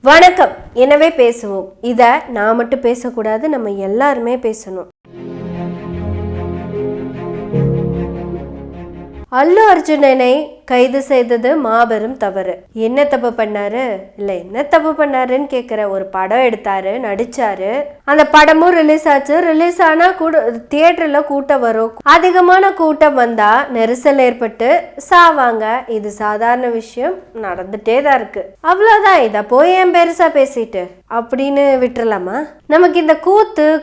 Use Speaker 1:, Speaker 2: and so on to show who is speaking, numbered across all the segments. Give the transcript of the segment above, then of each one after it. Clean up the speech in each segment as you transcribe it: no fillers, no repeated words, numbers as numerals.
Speaker 1: வணக்கம். எனவே பேசுவோம். இதை நான் மட்டும் பேசக்கூடாது, நம்ம எல்லாருமே பேசணும். அல்லு அர்ஜுனனை கைது செய்தது மாபெரும் தவறு. என்ன தப்பு பண்ணாரு, இல்ல என்ன தப்பு பண்ணாருன்னு கேக்குற. ஒரு படம் எடுத்தாரு, நடிச்சாரு, அந்த படமும் ரிலீஸ் ஆச்சு. ரிலீஸ் ஆனா கூட தியேட்டர்ல கூட்டம் வரும். அதிகமான கூட்டம் வந்தா நெரிசல் ஏற்பட்டு சாவாங்க. இது சாதாரண விஷயம், நடந்துட்டே தான் இருக்கு. அவ்வளவுதான். இத போய் ஏன் பெருசா பேசிட்டு அப்படின்னு விட்டுறலாமா? நமக்கு இந்த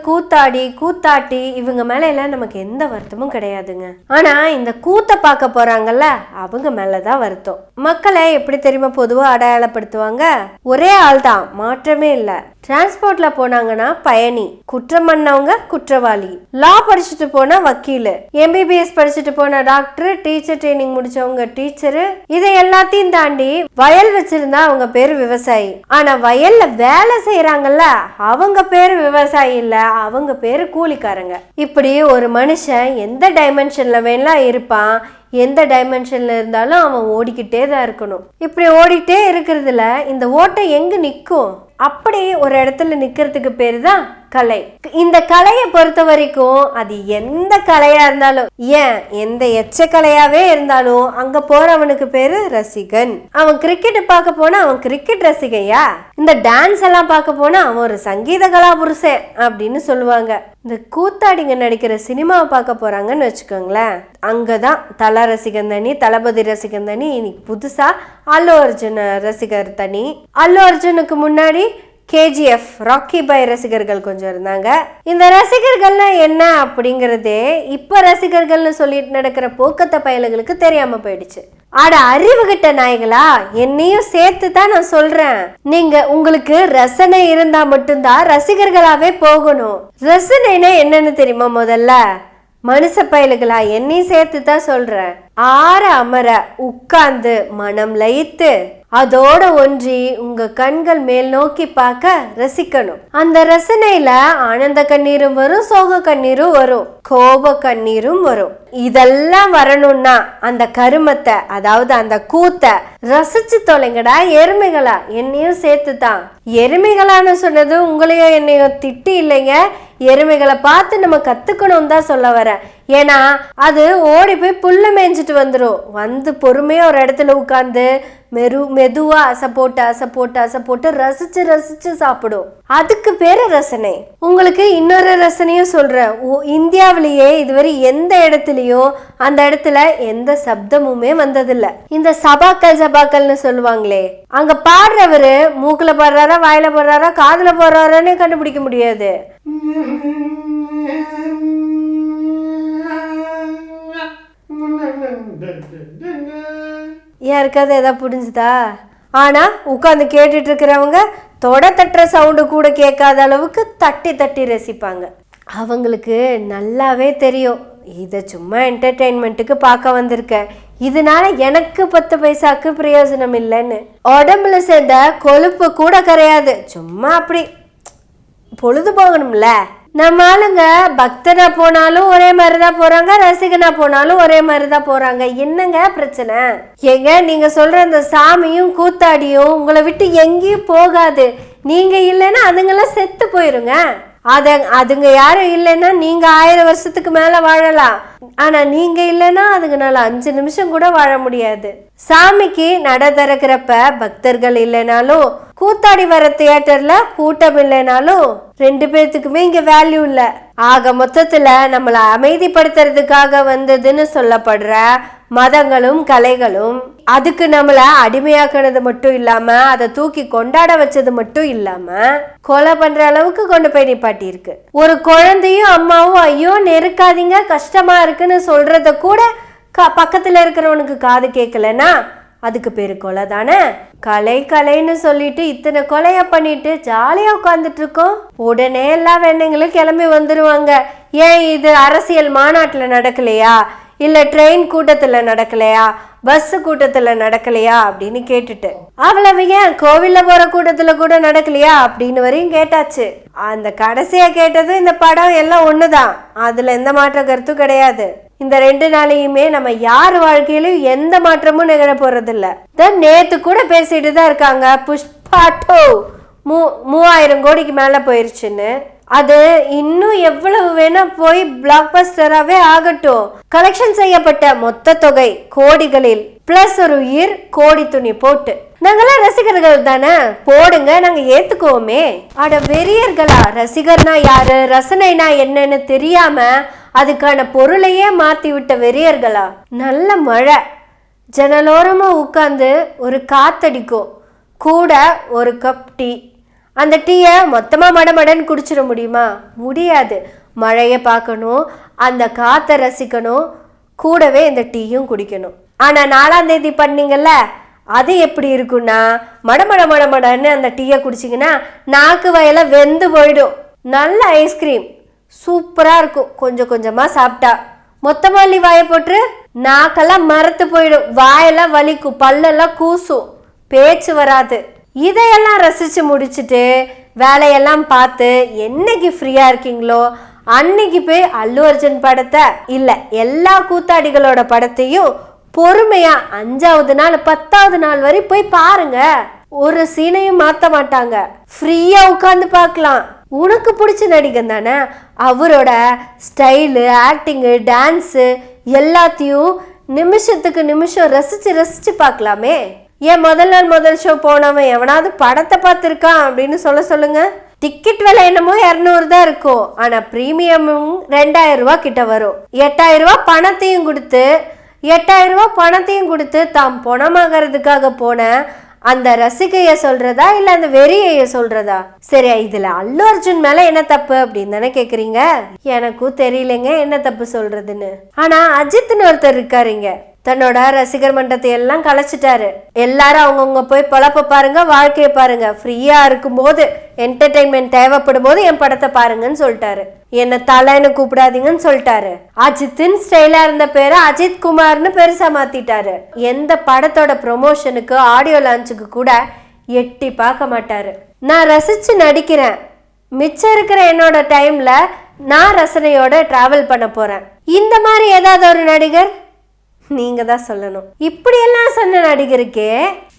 Speaker 1: கூத்தாடி கூத்தாட்டி இவங்க மேல எல்லாம் நமக்கு எந்த வருத்தமும் கிடையாதுங்க. ஆனா இந்த கூத்த பார்க்க போறாங்கல்ல, அவங்க மேலதான் வருத்தம். மக்களை எப்படி தெரியுமா பொதுவா அடையாளப்படுத்துவாங்க? ஒரே ஆள் தான், மாற்றமே இல்ல. டிரான்ஸ்போர்ட்ல போனாங்கன்னா பயணி, குற்றம் பண்ணவங்க குற்றவாளி, லா படிச்சுட்டு போனா வக்கீலு, MBBS படிச்சுட்டு போன டாக்டர், டீச்சர் ட்ரைனிங் முடிச்சவங்க டீச்சரு, இதை எல்லாத்தையும் தாண்டி வயல் வச்சிருந்தா அவங்க பேரு விவசாயி. ஆனா வயல்ல வேலை செய்யறாங்கல்ல, அவங்க பேரு விவசாயி இல்ல, அவங்க பேரு கூலிக்காரங்க. இப்படி ஒரு மனுஷன் எந்த டைமென்ஷன்ல வேணா இருப்பான், எந்த டைமென்ஷன்ல இருந்தாலும் அவன் ஓடிக்கிட்டே தான் இருக்கணும். இப்படி ஓடிட்டே இருக்கிறதுல இந்த ஓட்டம் எங்க நிற்கும்? அப்படி ஒரு இடத்துல நிக்கிறதுக்கு பேரு தான் கலை. இந்த கலையை பொறுத்த வரைக்கும் அது எந்த கலையா இருந்தாலும், ஏன் எந்த எச்ச கலையாவே இருந்தாலும் அங்க போறவனுக்கு பேரு ரசிகன். அவன் கிரிக்கெட் பார்க்க போனா அவன் கிரிக்கெட் ரசிகையா? இந்த டான்ஸ் எல்லாம் பார்க்க போனா அவன் ஒரு சங்கீத கலாபுருஷன் அப்படின்னு சொல்லுவாங்க. இந்த கூத்தாடிங்க நடிக்கிற சினிமாவை பார்க்க போறாங்கன்னு வச்சுக்கோங்களேன், அங்கதான் தல ரசிகன் தனி, தளபதி ரசிகன் தனி. இன்னைக்கு புதுசா அல்லு அர்ஜுன் ரசிகர் தனி. அல்லு அர்ஜுனுக்கு முன்னாடி KGF ராக்கி பாய் ரசிகர்கள் கொஞ்சம் இருந்தாங்க. இந்த ரசிகர்கள்னா என்ன அப்படிங்கறதே இப்ப ரசிகர்கள்னு சொல்லிட்டு நடக்கிற போக்கத்த பயல்களுக்கு தெரியாம போயிடுச்சு. ஆட அறிவு கிட்ட நாய்களா, என்னையும் சேர்த்து தான் நான் சொல்றேன். நீங்க உங்களுக்கு ரசனை இருந்தா மட்டும்தான் ரசிகர்களாவே போகணும். ரசனைனா என்னன்னு தெரியுமா? முதல்ல மனுஷ பயலுகளா, என்னையும் சேர்த்து தான் சொல்றேன். ஆற அமர உட்கார்ந்து மனம் லயித்து அதோட ஒன்றி உங்க கண்கள் மேல் நோக்கி பார்க்க ரசிக்கணும். அந்த ரசனையில ஆனந்த கண்ணீரும் வரும், சோக கண்ணீரும் வரும், கோப கண்ணீரும் வரும். இதெல்லாம் வரணும்னா அந்த கருமத்தை, அதாவது அந்த கூத்த ரசிச்சு தொலைங்கடா எருமைகளா. என்னையும் சேர்த்து தான். எருமைகளான்னு சொன்னது உங்களையும் என்னையும் திட்டி இல்லைங்க. எருமைகளை பார்த்து நம்ம கத்துக்கணும் தான் சொல்ல வரேன். ஏன்னா அது ஓடி போய் புல்ல மேய்ஞ்சிட்டு வந்துடும். வந்து பொறுமையா ஒரு இடத்துல உட்கார்ந்து மெதுவா அசை போட்டு ரசிச்சு ரசிச்சு சாப்பிடும். அதுக்கு பேரு ரசனை. உங்களுக்கு இன்னொரு ரசனையும் சொல்றேன். இந்தியாவிலேயே இதுவரை எந்த இடத்துலயும் அந்த இடத்துல எந்த சப்தமுமே வந்ததில்லை. இந்த சபாக்கள்னு சொல்லுவாங்களே, அங்க பாடுறவரு மூக்குல பாடுறாரா, வாயில பாடுறாரா, காதுல பாடுறாரான்னு கண்டுபிடிக்க முடியாது. யாருக்காவது எதாவது புரிஞ்சுதா? ஆனா உட்காந்து கேட்டுட்டு இருக்கிறவங்க தொட தட்டுற சவுண்டு கூட கேட்காத அளவுக்கு தட்டி தட்டி ரசிப்பாங்க. அவங்களுக்கு நல்லாவே தெரியும் இதை சும்மா என்டர்டெயின்மெண்ட்டுக்கு பார்க்க வந்திருக்கேன், இதனால எனக்கு 10 பைசாக்கு பிரயோஜனம் இல்லைன்னு. உடம்புல சேர்ந்த கொழுப்பு கூட கிடையாது, சும்மா அப்படி பொழுது போகணும்ல. நம்ம ஆளுங்க பக்தனா போனாலும் ஒரே மாதிரிதான் போறாங்க, ரசிகனா போனாலும் ஒரே மாதிரிதான் போறாங்க. என்னங்க பிரச்சனை? ஏங்க நீங்க சொல்ற அந்த சாமியும் கூத்தாடியும் உங்களை விட்டு எங்கேயும் போகாது. நீங்க இல்லைன்னா அதுங்கெல்லாம் செத்து போயிருங்க. அதுங்க யாரும் இல்லைன்னா நீங்க 1000 வருஷத்துக்கு மேல வாழலாம். ஆனா நீங்க இல்லைன்னா அதுங்கனால 5 நிமிஷம் கூட வாழ முடியாது. சாமிக்கு நட திறக்கிறப்ப பக்தர்கள் இல்லைனாலும், கூத்தாடி வர தியேட்டர்ல கூட்டம் இல்லைனாலும் 2 பேர்த்துக்குமே இங்க வேல்யூ இல்ல. ஆக மொத்தத்துல நம்மளை அமைதிப்படுத்துறதுக்காக வந்ததுன்னு சொல்லப்படுற மதங்களும் கலைகளும் அதுக்கு நம்மள அடிமையாக்குனது மட்டும் இல்லாம, அதை தூக்கி கொண்டாட வச்சது மட்டும் இல்லாம, கொலை பண்ற அளவுக்கு கொண்டு போய் நிப்பாட்டி இருக்கு. ஒரு குழந்தையும் அம்மாவும் ஐயோ நெருக்காதீங்க கஷ்டமா இருக்குன்னு சொல்றத கூட பக்கத்துல இருக்கிறவனுக்கு காது கேட்கலன்னா அதுக்கு பேரு கொலை தானே. கலைன்னு சொல்லிட்டு இத்தனை கொலையா பண்ணிட்டு ஜாலியா உட்கார்ந்துட்டு இருக்கோம். உடனே எல்லா வெண்ணைங்களும் கிளம்பி வந்துருவாங்க. ஏன் இது அரசியல் மாநாட்டுல நடக்கலையா, இல்ல ட்ரெயின் கூட்டத்துல நடக்கலையா, பஸ் கூட்டத்துல நடக்கலையா அப்படின்னு கேட்டுட்டு, அவ்வளவு ஏன் கோவில்ல போற கூட்டத்துல கூட நடக்கலையா அப்படின்னு வரையும் கேட்டாச்சு. அந்த கடைசியா கேட்டது இந்த படம் எல்லாம் ஒண்ணுதான், அதுல எந்த மாற்ற கருத்தும் கிடையாது. இந்த 2 நாளையுமே நம்ம யார் வாழ்க்கையிலும் எந்த மாற்றமும் நிகழ போறது இல்ல. நேத்து கூட பேசிட்டு தான் இருக்காங்க, பாட்டோ 3000 கோடிக்கு மேல போயிருச்சுன்னு. அது இன்னும் எவ்வளவு வேணா போய் பிளாக் பஸ்டராகவே ஆகட்டும். கலெக்ஷன் செய்யப்பட்ட மொத்த தொகை கோடிகளில் பிளஸ் ஒரு உயிர் கோடி துணி போட்டு. நாங்கெல்லாம் ரசிகர்கள் தானே, போடுங்க, நாங்க ஏத்துக்குவோமே. அட வெறியர்களா? ரசிகர்னா யாரு, ரசனைனா என்னன்னு தெரியாம அதுக்கான பொருளையே மாத்தி விட்ட வெறியர்களா? நல்ல மழை, ஜன்னலோரமா உட்காந்து ஒரு காத்தடிக்கும், கூட ஒரு கப் டீ. அந்த டீயை மொத்தமாக மடமடன்னு குடிச்சிட முடியுமா? முடியாது. மழையை பார்க்கணும், அந்த காற்றை ரசிக்கணும், கூடவே இந்த டீயும் குடிக்கணும். ஆனால் 4ஆம் தேதி பண்ணீங்கல்ல, அது எப்படி இருக்குன்னா மடமடன்னு அந்த டீயை குடிச்சிங்கன்னா நாக்கு வயல வெந்து போயிடும். நல்ல ஐஸ்கிரீம் சூப்பராக இருக்கும். கொஞ்சம் கொஞ்சமாக சாப்பிட்டா மொத்தமாக அள்ளி வாயை போட்டு நாக்கெல்லாம் மரத்து போயிடும், வாயெல்லாம் வலிக்கும், பல்லெல்லாம் கூசும், பேச்சு வராது. இதையெல்லாம் ரசித்து முடிச்சுட்டு வேலையெல்லாம் பார்த்து என்னைக்கு ஃப்ரீயாக இருக்கீங்களோ அன்னைக்கு போய் அல்லு அர்ஜுன் படத்தை இல்லை எல்லா கூத்தாடிகளோட படத்தையும் பொறுமையா 5வது நாள் 10வது நாள் வரை போய் பாருங்க. ஒரு சீனையும் மாற்ற மாட்டாங்க, ஃப்ரீயா உட்காந்து பார்க்கலாம். உனக்கு பிடிச்ச நடிகன் தானே, அவரோட ஸ்டைலு, ஆக்டிங்கு, டான்ஸு எல்லாத்தையும் நிமிஷத்துக்கு நிமிஷம் ரசிச்சு பார்க்கலாமே. ஏன் முதல் நாள் முதல் ஷோ போனவன் எவனாவது படத்தை பார்த்துருக்கான் அப்படின்னு சொல்லுங்க. டிக்கெட் விலை என்னமோ 200 தான் இருக்கும், ஆனால் ப்ரீமியமும் 2000 ரூபா கிட்ட வரும். 8000 ரூபா பணத்தையும் கொடுத்து தாம் பணமாகறதுக்காக போன அந்த ரசிகைய சொல்றதா இல்ல அந்த வெறிய சொல்றதா? சரி, இதுல அல்லு அர்ஜுன் மேல என்ன தப்பு அப்படின்னு தானே கேக்குறீங்க. எனக்கும் தெரியலங்க என்ன தப்பு சொல்றதுன்னு. ஆனா அஜித்னு ஒருத்தர் இருக்காருங்க, தன்னோட ரசிகர் மன்றத்தை எல்லாம் கலைச்சிட்டாரு. எல்லாரும் அவங்கவுங்க போய் பொழப்ப பாருங்க, வாழ்க்கையை பாருங்க, ஃப்ரீயா இருக்கும் போது என்டர்டைன்மெண்ட் தேவைப்படும் போது என் படத்தை பாருங்கன்னு சொல்லிட்டாரு. என்ன தலைன்னு கூப்பிடாதீங்கன்னு சொல்லிட்டாரு. அஜித்தின் ஸ்டைலா இருந்த பேரை அஜித் குமார்னு பெருசா மாத்திட்டாரு. எந்த படத்தோட ப்ரொமோஷனுக்கு ஆடியோ லான்ச்சுக்கு கூட எட்டி பார்க்க மாட்டாரு. நான் ரசிச்சு நடிக்கிறேன், மிச்சம் இருக்கிற என்னோட டைம்ல நான் ரசனையோட டிராவல் பண்ண போறேன். இந்த மாதிரி ஏதாவது ஒரு நடிகர் நீங்க தான் சொல்லணும். இப்படியெல்லாம் சொன்ன நடிகருக்கே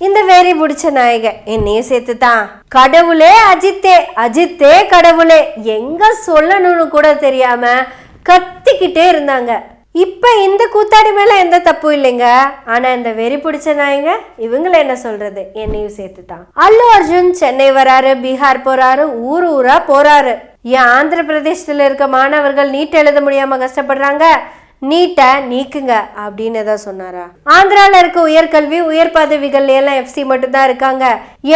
Speaker 1: இந்த வேரி பிடிச்ச நாயகன் என்னையும் சேர்த்து தான் கடவுளே அஜித்தே கடவுளே எங்க சொல்லணும்னு கூட தெரியாம கத்திக்கிட்டே இருந்தாங்க. இப்ப இந்த கூத்தாடி மேல எந்த தப்பும் இல்லைங்க. ஆனா இந்த வெறி பிடிச்ச நாயங்க இவங்கள என்ன சொல்றது, என்னையும் சேர்த்து தான். அல்லு அர்ஜுன் சென்னை வராரு, பீகார் போறாரு, ஊரா போறாரு. ஏன் ஆந்திர பிரதேசத்துல இருக்க மாணவர்கள் நீட் எழுத முடியாம கஷ்டப்படுறாங்க, நீட்டை நீக்குங்க அப்படின்னு ஏதாவது சொன்னாரா? ஆந்திரால இருக்க உயர்கல்வி உயர் பதவிகள் எல்லாம் எஃப்சி மட்டும் தான் இருக்காங்க.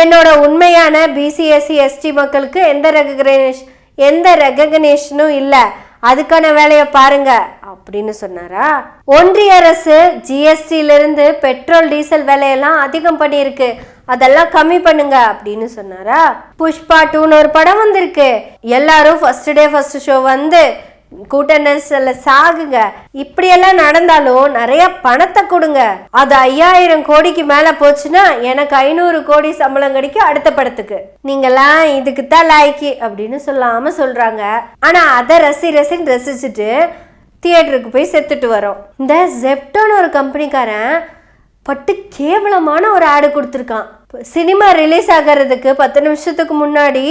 Speaker 1: என்னோட உண்மையான பிசிஎஸ்சி எஸ்டி மக்களுக்கு எந்த ரெகக்னேஷனும் இல்லை, அதுக்கான வேலையை பாருங்க அப்படின்னு சொன்னாரா? ஒன்றிய அரசு ஜிஎஸ்டில இருந்து பெட்ரோல் டீசல் விலையெல்லாம் அதிகம் பண்ணியிருக்கு, அதெல்லாம் கம்மி பண்ணுங்க அப்படின்னு சொன்னாரா? புஷ்பா 2ன்னு ஒரு படம் வந்திருக்கு, எல்லாரும் ஃபர்ஸ்ட் ஷோ வந்து கூட்ட நெரிசல்ல சாகுங்க. இப்படியெல்லாம் நடந்தாலும் நிறைய பணத்தை கொடுங்க. அது 5000 கோடிக்கு மேல போச்சுன்னா எனக்கு 500 கோடி சம்பளம் கிடைக்கும் அடுத்த படத்துக்கு. நீங்கெல்லாம் இதுக்குத்தான் லாய்க்கு அப்படின்னு சொல்லாம சொல்றாங்க. ஆனா அதை ரசிச்சுட்டு தியேட்டருக்கு போய் செத்துட்டு வரோம். இந்த ஜெப்டோன்னு ஒரு கம்பெனிக்காரன் பட்டு கேவலமான ஒரு ஆடு கொடுத்துருக்கான். சினிமா ரிலீஸ் ஆகிறதுக்கு 10 நிமிஷத்துக்கு முன்னாடி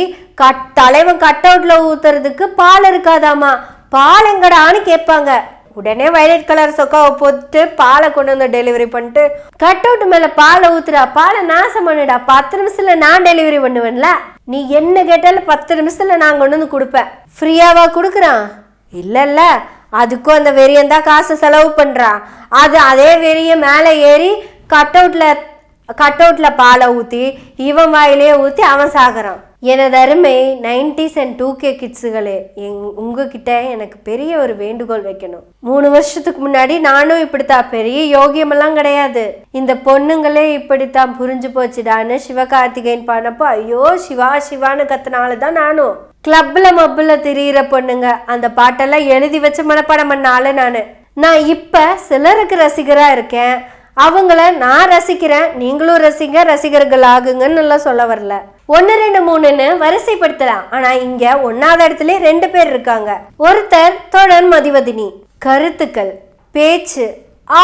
Speaker 1: தலைவன் கட் அவுட்ல ஊத்துறதுக்கு பால் இருக்காதாமா. பால் எங்கடான்னு கேட்பாங்க. உடனே வயலட் கலர் சொக்காவை போட்டு பாலை கொண்டு வந்து டெலிவரி பண்ணிட்டு கட் அவுட் மேல பாலை ஊத்துறா, பாலை நாசம் பண்ணுடா, 10 நிமிஷத்துல நான் டெலிவரி பண்ணுவேன்ல, நீ என்ன கேட்டாலும் 10 நிமிஷத்துல நான் கொண்டு வந்து கொடுப்பேன். ஃப்ரீயாவா கொடுக்குறான்? இல்ல, அதுக்கும் அந்த வெறியந்தான் காசு செலவு பண்றான். அதே வெறிய மேலே ஏறி கட் அவுட்ல பாலை ஊத்தி இவன் வாயிலேயே ஊத்தி அவன் சாகுறான். எனது அருமை 90s and 2K கிட்ஸுகளே, உங்ககிட்ட எனக்கு பெரிய ஒரு வேண்டுகோள் வைக்கணும். 3 வருஷத்துக்கு முன்னாடி நானும் இப்படித்தான், பெரிய யோகியமெல்லாம் கிடையாது, இந்த பொண்ணுங்களே இப்படித்தான் புரிஞ்சு போச்சுடான்னு சிவகார்த்திகேயன் பாடினப்போ ஐயோ சிவான்னு கத்தினால்தான் நானும் கிளப்ல மப்புல திரியிற பொண்ணுங்க அந்த பாட்டெல்லாம் எழுதி வச்சு மனப்பாடம் பண்ணால நான் இப்ப சிலருக்கு ரசிகரா இருக்கேன், அவங்கள நான் ரசிக்கிறேன், நீங்களும் ரசிகர்கள் ஆகுங்கன்னு எல்லாம் சொல்ல வரல. 1 2 3ன்னு வரிசைப்படுத்தலாம். ஆனா இங்க 1வது இடத்துல 2 பேர் இருக்காங்க. ஒருத்தர் தொடர் மதிவதினி, கருத்துக்கள், பேச்சு,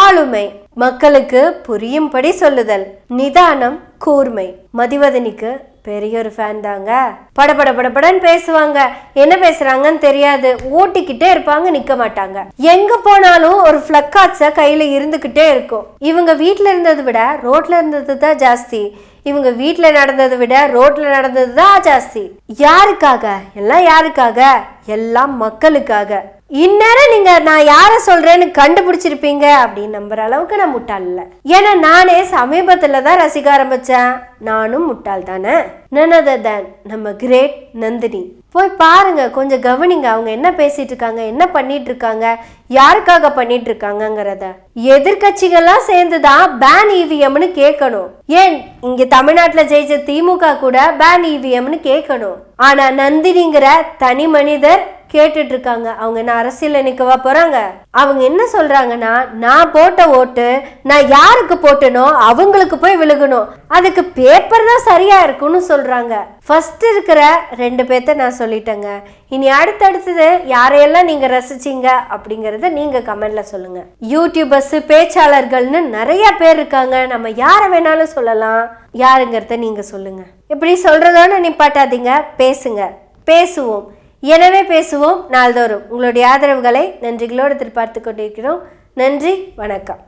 Speaker 1: ஆளுமை, மக்களுக்கு புரியும்படி சொல்லுதல், நிதானம், கூர்மை. மதிவதனிக்கு பெரிய ஒரு ஃபேன் தாங்க. படபடன்னு பேசுவாங்க, என்ன பேசுறாங்கன்னு தெரியாது, ஓட்டிக்கிட்டே இருப்பாங்க, நிக்க மாட்டாங்க. எங்க போனாலும் ஒரு ஃபிளக் கார்ட்ஸ கையில இருந்துகிட்டே இருக்கும். இவங்க வீட்டுல இருந்ததை விட ரோட்ல இருந்தது தான் ஜாஸ்தி. இவங்க வீட்டுல நடந்ததை விட ரோட்ல நடந்தது தான் ஜாஸ்தி. யாருக்காக? எல்லாம் யாருக்காக? எல்லாம் மக்களுக்காக. இந்நேரம் நீங்க நான் யார சொல்றேன்னு கண்டுபிடிச்சிருப்பீங்க அப்படின்னு நம்புற அளவுக்கு நான் முட்டாள் இல்லை. ஏன்னா நானே சமீபத்துல தான் ரசிக்க ஆரம்பிச்சேன். நானும் முட்டாள் தானே. none other than நம்ம கிரேட் நந்தினி. போய் பாருங்க, கொஞ்சம் கவனிங்க, அவங்க என்ன பேசிட்டு இருக்காங்க, என்ன பண்ணிட்டு இருக்காங்க, யாருக்காக பண்ணிட்டு இருக்காங்கங்கிறத. எதிர்கட்சிகள்லாம் சேர்ந்துதான் பேன் இவிஎம்னு கேட்கணும். ஏன் இங்க தமிழ்நாட்டுல ஜெயிச்ச திமுக கூட பேன் இவிஎம்னு கேட்கணும். ஆனா நந்தினிங்கிற தனி மனிதர் கேட்டுட்டு இருக்காங்க. அவங்க என்ன அரசியல் நிக்கவா போறாங்க? அவங்க என்ன சொல்றாங்கன்னா, நான் போட்ட ஓட்டு நான் யாருக்கு போட்டனோ அவங்களுக்கு போய் விழுகணும், அதுக்கு பேப்பர் தான் சரியா இருக்கும்னு சொல்றாங்க. ஃபர்ஸ்ட் இருக்கிற 2 பேர்த்த நான் சொல்லிட்டேங்க. இனி அடுத்தடுத்தது யாரையெல்லாம் நீங்க ரசிச்சீங்க அப்படிங்கறத நீங்க கமெண்ட்ல சொல்லுங்க. யூடியூபர்ஸ், பேச்சாளர்கள்னு நிறைய பேர் இருக்காங்க. நம்ம யாரை வேணாலும் சொல்லலாம். யாருங்கிறத நீங்க சொல்லுங்க. இப்படி சொல்றதோட நிப்பாட்டாதீங்க, பேசுங்க, பேசுவோம். எனவே பேசுவோம் நாள்தோறும். உங்களுடைய ஆதரவுகளை நன்றிகளோடு எதிர்பார்த்து கொண்டிருக்கிறோம். நன்றி, வணக்கம்.